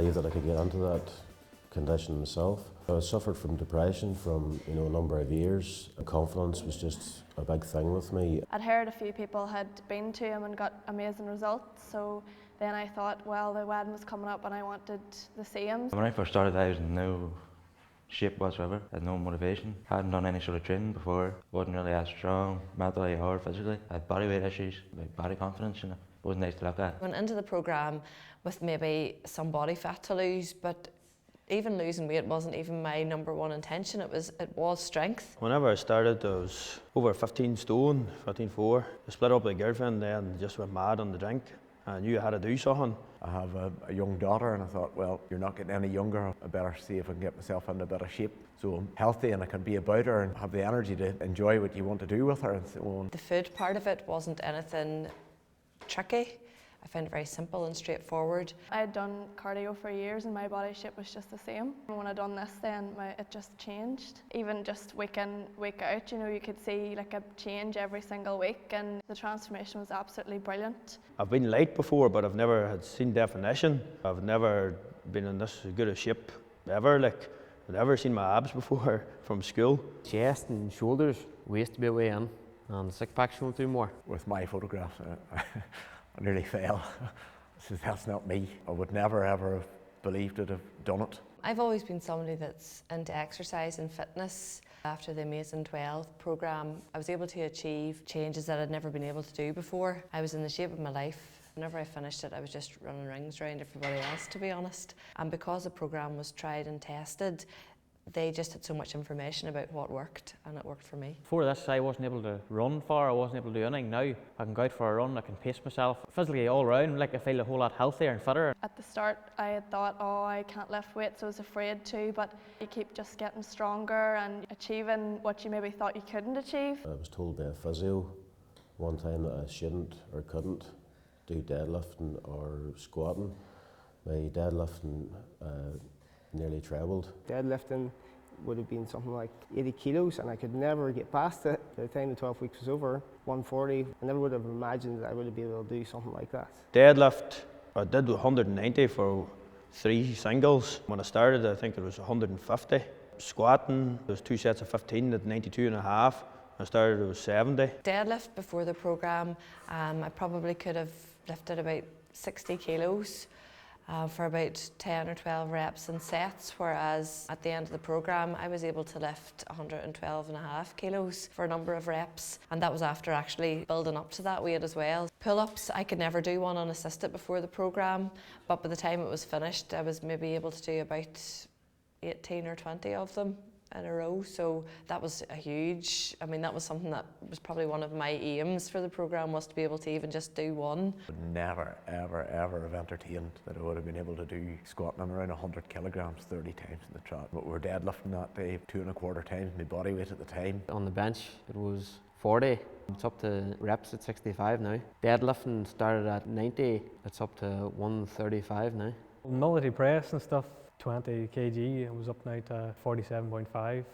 believe that I could get into that condition myself. I suffered from depression from a number of years. Confidence was just a big thing with me. I'd heard a few people had been to him and got amazing results, so then I thought, well, the wedding was coming up and I wanted the same. When I first started, I was in no shape whatsoever. I had no motivation. I hadn't done any sort of training before. Wasn't really as strong mentally or physically. I had body weight issues, like body confidence, It wasn't nice to look at. Went into the programme with maybe some body fat to lose, but even losing weight wasn't even my number one intention. It was strength. Whenever I started, I was over 15 stone, 15.4. I split up with a girlfriend then and just went mad on the drink. I knew I had to do something. I have a young daughter and I thought, well, you're not getting any younger. I better see if I can get myself into a better shape so I'm healthy and I can be about her and have the energy to enjoy what you want to do with her and so on. The food part of it wasn't anything tricky. I found it very simple and straightforward. I had done cardio for years and my body shape was just the same. When I'd done this then, it just changed. Even just week in, week out, you could see like a change every single week and the transformation was absolutely brilliant. I've been light before, but I've never had seen definition. I've never been in this good a shape ever. I've never seen my abs before from school. Chest and shoulders, waist to be way in, and six pack showing through more. With my photographs, I nearly fell. That's not me. I would never ever have believed I'd have done it. I've always been somebody that's into exercise and fitness. After the Amazing 12 programme, I was able to achieve changes that I'd never been able to do before. I was in the shape of my life. Whenever I finished it, I was just running rings around everybody else, to be honest. And because the programme was tried and tested, they just had so much information about what worked, and it worked for me. Before this, I wasn't able to run far, I wasn't able to do anything. Now, I can go out for a run, I can pace myself. Physically, all round, I feel a whole lot healthier and fitter. At the start, I had thought, oh, I can't lift weights, so I was afraid to, but you keep just getting stronger and achieving what you maybe thought you couldn't achieve. I was told by a physio one time that I shouldn't or couldn't do deadlifting or squatting. My deadlifting nearly trebled. Deadlifting would have been something like 80 kilos and I could never get past it. By the time the 12 weeks was over, 140, I never would have imagined that I would be able to do something like that. Deadlift, I did 190 for 3 singles. When I started, I think it was 150. Squatting, there was 2 sets of 15 at 92 and a half. I started, it was 70. Deadlift before the programme, I probably could have lifted about 60 kilos. For about 10 or 12 reps in sets, whereas at the end of the programme I was able to lift 112.5 kilos for a number of reps, and that was after actually building up to that weight as well. Pull-ups, I could never do one unassisted before the programme, but by the time it was finished I was maybe able to do about 18 or 20 of them in a row, so that was a huge, that was something that was probably one of my aims for the programme, was to be able to even just do one. I would never, ever, ever have entertained that I would have been able to do squatting around 100 kilograms 30 times in the trot. But we were deadlifting that day 2.25 times my body weight at the time. On the bench, it was 40. It's up to reps at 65 now. Deadlifting started at 90. It's up to 135 now. Military press and stuff, 20 kg, it was up now to 47.5,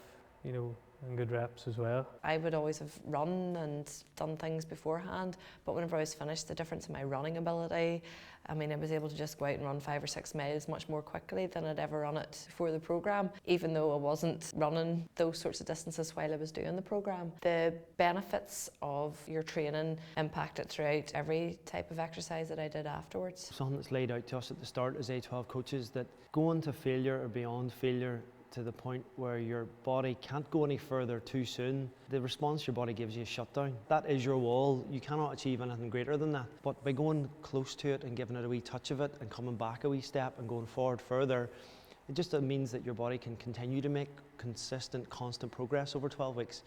and good reps as well. I would always have run and done things beforehand, but whenever I was finished, the difference in my running ability, I was able to just go out and run 5 or 6 miles much more quickly than I'd ever run it before the programme, even though I wasn't running those sorts of distances while I was doing the programme. The benefits of your training impacted throughout every type of exercise that I did afterwards. Something that's laid out to us at the start as A12 coaches, that going to failure or beyond failure to the point where your body can't go any further too soon, the response your body gives you is shut down. That is your wall. You cannot achieve anything greater than that. But by going close to it and giving it a wee touch of it and coming back a wee step and going forward further, it just means that your body can continue to make consistent, constant progress over 12 weeks.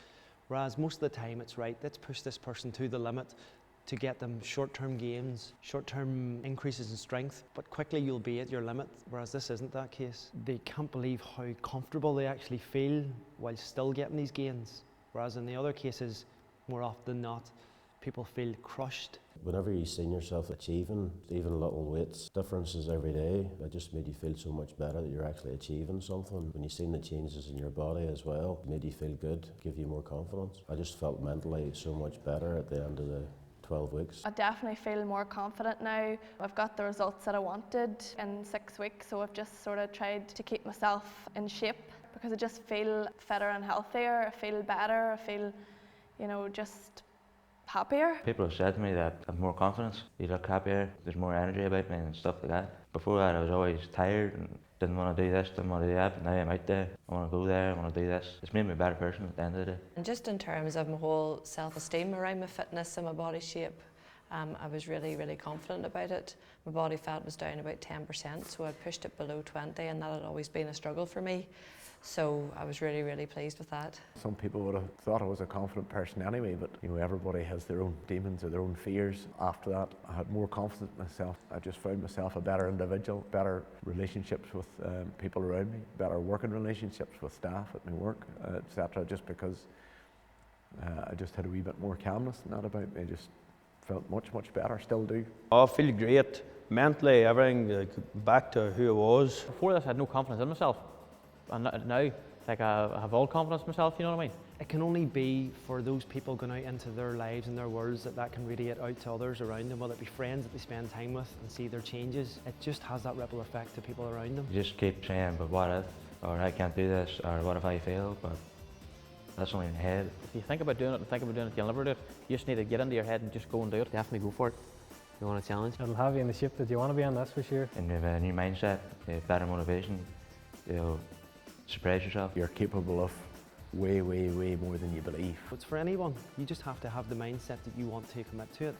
Whereas most of the time it's right, let's push this person to the limit to get them short-term gains, short-term increases in strength, but quickly you'll be at your limit, whereas this isn't that case. They can't believe how comfortable they actually feel while still getting these gains, whereas in the other cases, more often than not, people feel crushed. Whenever you've seen yourself achieving even little weights differences every day, it just made you feel so much better that you're actually achieving something. When you've seen the changes in your body as well, it made you feel good, give you more confidence. I just felt mentally so much better at the end of the 12 weeks. I definitely feel more confident now. I've got the results that I wanted in 6 weeks, so I've just sort of tried to keep myself in shape because I just feel fitter and healthier. I feel better. I feel, you know, just happier. People have said to me that I have more confidence, you look happier, there's more energy about me and stuff like that. Before that I was always tired and didn't want to do this, didn't want to do that, but now I'm out there, I want to go there, I want to do this. It's made me a better person at the end of the day. And just in terms of my whole self-esteem around my fitness and my body shape, I was really confident about it. My body fat was down about 10%, so I pushed it below 20, and that had always been a struggle for me. So I was really pleased with that. Some people would have thought I was a confident person anyway, but you know, everybody has their own demons or their own fears. After that, I had more confidence in myself. I just found myself a better individual, better relationships with people around me, better working relationships with staff at my work, etc. Just because I just had a wee bit more calmness and that about me. I just felt much better, still do. I feel great. Mentally, everything, back to who I was. Before this I had no confidence in myself, and now like I have all confidence in myself, you know what I mean? It can only be for those people going out into their lives and their worlds that can radiate out to others around them, whether it be friends that they spend time with and see their changes. It just has that ripple effect to people around them. You just keep saying, but what if, or I can't do this, or what if I fail, but that's only in the head. If you think about doing it, you'll never do it. You just need to get into your head and just go and do it. Definitely go for it. You want a challenge? It'll have you in the shape that you want to be in, that's for sure. And you have a new mindset, you have better motivation, you'll surprise yourself. You're capable of way more than you believe. It's for anyone. You just have to have the mindset that you want to commit to it.